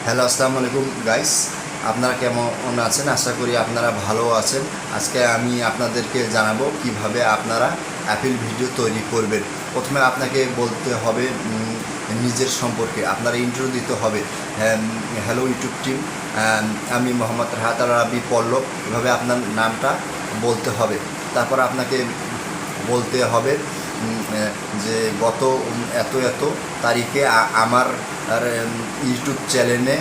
Hello, আসসালামু আলাইকুম guys. আপনারা কেমন আছেন? আশা করি আপনারা ভালো আছেন। আজকে আমি আপনাদেরকে জানাবো কিভাবে আপনারা অ্যাপেল ভিডিও তৈরি করবেন। প্রথমে আপনাকে বলতে হবে নিজের সম্পর্কে আপনারা ইন্ট্রো দিতে হবে। হ্যালো ইউটিউব টিম, আমি মোহাম্মদ রাহাত আল রাবি পল্লব, এভাবে আপনার নামটা বলতে হবে। তারপর আপনাকে বলতে হবে যে গত এত এত তারিখে আমার ইউটিউব চ্যানেলে,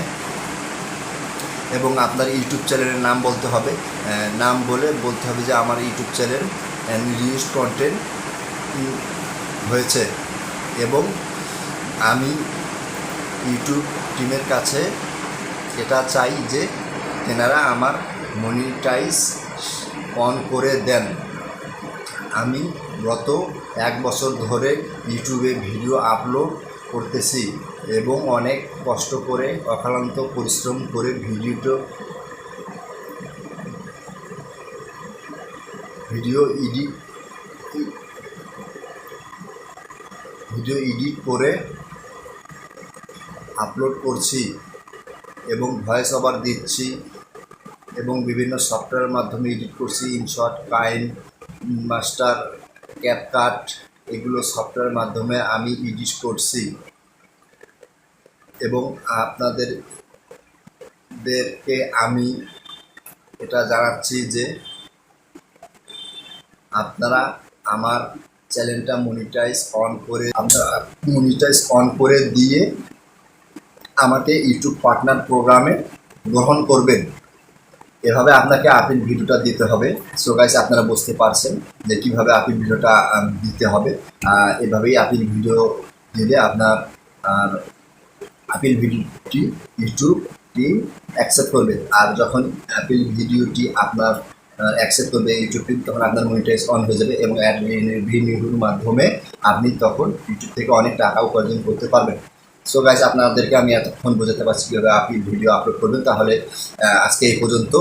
এবং আপনার ইউটিউব চ্যানেলের নাম বলতে হবে। নাম বলতে হবে যে আমার ইউটিউব চ্যানেল নিউজ কন্টেন্ট হয়েছে, এবং আমি ইউটিউব টিমের কাছে এটা চাই যে তেনারা আমার মনিটাইজ অন করে দেন। আমি গত 1 বছর ধরে ইউটিউবে ভিডিও আপলোড করতেছি এবং অনেক কষ্ট করে অক্লান্ত পরিশ্রম করে ভিডিও এডিট করে আপলোড করছি এবং ভয়েস ওভার দিচ্ছি এবং বিভিন্ন সফটওয়্যারের মাধ্যমে এডিট করছি। ইনশট, কাইন মাস্টার, ক্যাপকাট, এগুলো সফটওয়্যারের মাধ্যমে আমি এডিট করছি। এবং আপনাদেরকে আমি এটা জানাচ্ছি যে আপনারা আমার চ্যানেলটা মনিটাইজ অন করে দিয়ে আমাকে ইউটিউব পার্টনার প্রোগ্রামে গ্রহণ করবেন। এভাবে আপনাকে আপিল ভিডিওটা দিতে হবে। সো গাইস, আপনারা বুঝতে পারছেন যে কীভাবে আপিল ভিডিওটা দিতে হবে। এভাবেই আপিল ভিডিও দিলে আপনার আপিল ভিডিওটি ইউটিউব টিম অ্যাকসেপ্ট করবে। আর যখন আপিল ভিডিওটি আপনার অ্যাকসেপ্ট করবে ইউটিউব টিম, তখন আপনার মনিটাইজ অন হয়ে যাবে এবং অ্যাড রেভিনিউর মাধ্যমে আপনি তখন ইউটিউব থেকে অনেক টাকা উপার্জন করতে পারবেন। সো গাইস, আপনাদেরকে আমি এতক্ষণ বোঝাতে পারছি কীভাবে আপিল ভিডিও আপলোড করবেন। তাহলে আজকে এই পর্যন্ত।